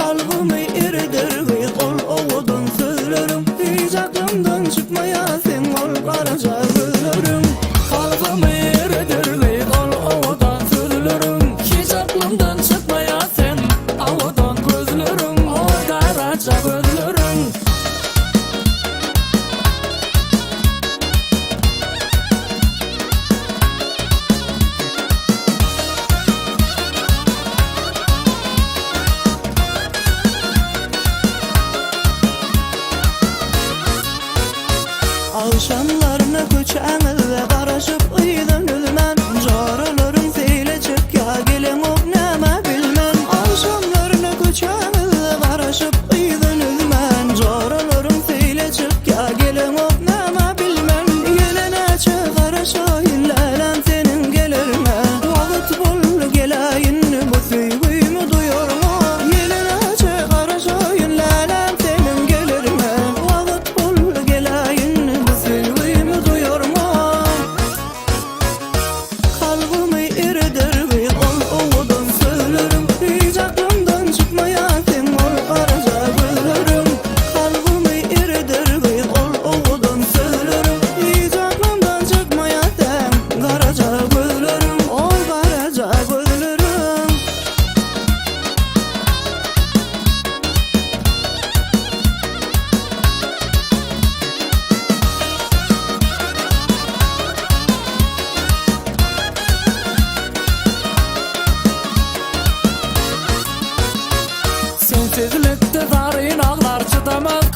Kalbimi eridir ol oğudun sözlerim. Hiç aklımdan çıkmaya sen ol karaca gözlerim. Kalbimi eridir ol oğudun sözlerim. Hiç aklımdan çıkmaya sen oğudun gözlerim. O karaca gözlerim. Akşamlarına köçäňizde garaşyp ýydan ölmän. Jaralaryň seýleçip ya gelem op näme bilmän. Akşamlarına köçäňizde garaşyp ýydan ölmän. Jaralaryň seýleçip ya gelem op näme bilmän. Ýelenäçe garaşaýyn lälen senin gelerme. Wagt bol geläýin bu süýgüými duýarma. Ýelenäçe garaşaýyn lälen senin gelerme. Wagt bol geläýin bu süýgüými duýarma. Kalbimi eridir ol oğudun sözlerim. Hiç aklımdan çıkmaya sen ol karaca gözlerim. Kalbimi eridir ol oğudun sözlerim. Hiç aklımdan çıkmaya sen karaca gözlerim. Oy karaca gözlerim. Sensizlikde daryn ağlar çıtamaz.